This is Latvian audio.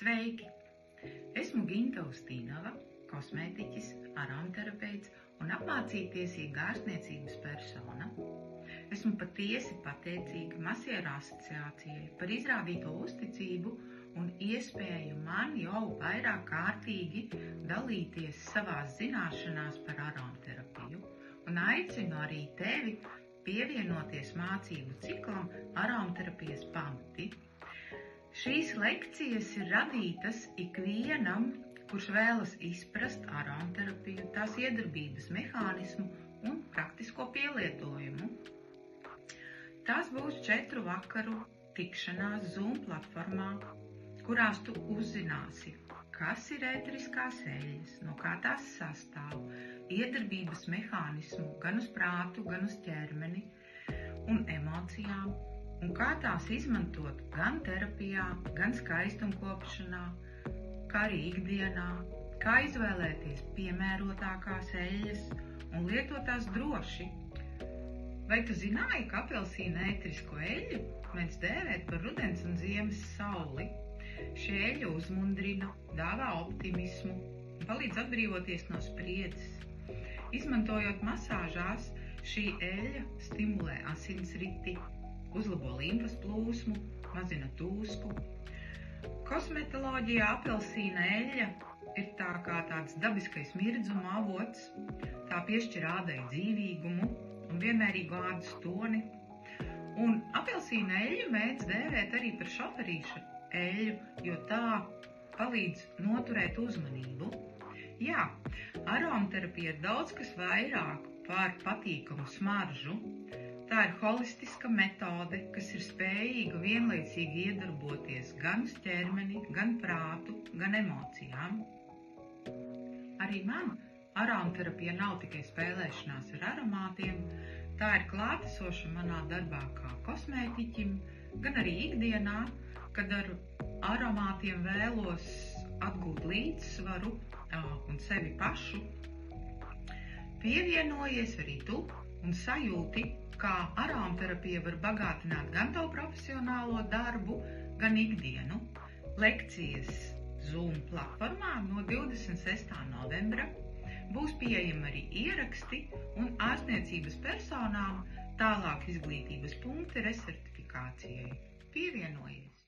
Sveiki! Esmu Ginta Ustīnova, kosmētiķis, aromaterapeits un apmācībtiesīga ārstniecības persona. Esmu patiesi pateicīga Masieru asociācijai par izrādīto uzticību un iespēju man jau vairāk kārtīgi dalīties savās zināšanās par aromaterapiju un aicinu arī tevi pievienoties mācību ciklam Aromaterapijas pamati. Šīs lekcijas ir radītas ikvienam, kurš vēlas izprast aromaterapiju, tās iedarbības mehānismu un praktisko pielietojumu. Tās būs 4 vakaru tikšanās Zoom platformā, kurās tu uzzināsi, kas ir ēteriskās eļļas, no kā tās sastāv, iedarbības mehānismu gan uz prātu, gan uz ķermeni un emocijām, un kā tās izmantot gan terapijā, gan skaistumkopšanā, kā arī ikdienā, kā izvēlēties piemērotākās eļļas un lietot tās droši. Vai tu zināji, ka apelsīna ēterisko eļļu mēdz dēvēt par rudens un ziemas sauli? Šī eļļa uzmundrina, dāvā optimismu un palīdz atbrīvoties no spriedzes. Izmantojot masāžās, šī eļļa stimulē asinsriti, uzlabo limfas plūsmu, mazina tūsku. Kosmetoloģijā apelsīna eļļa ir tā kā tāds dabiskais mirdzuma avots, tā piešķir ādai dzīvīgumu un vienmērīgu ādas toni. Un apelsīna eļļu mēdz dēvēt arī par šoferīša eļļu, jo tā palīdz noturēt uzmanību. Jā, aromaterapija ir daudz kas vairāk par patīkamu smaržu. Tā ir holistiska metode, kas ir spējīga vienlaicīgi iedarboties gan uz ķermeni, gan prātu, gan emocijām. Arī man aromaterapija nav tikai spēlēšanās ar aromātiem, tā ir klātesoša manā darbā kā kosmētiķim, gan arī ikdienā, kad ar aromātiem vēlos atgūt līdzsvaru un sevi pašu. Pievienojies arī tu un sajūti, kā aromaterapija var bagātināt gan tavu profesionālo darbu, gan ikdienu. Lekcijas Zoom platformā no 26. novembra būs pieejami arī ieraksti un ārstniecības personām tālāk izglītības punkti resertifikācijai. Pievienojies!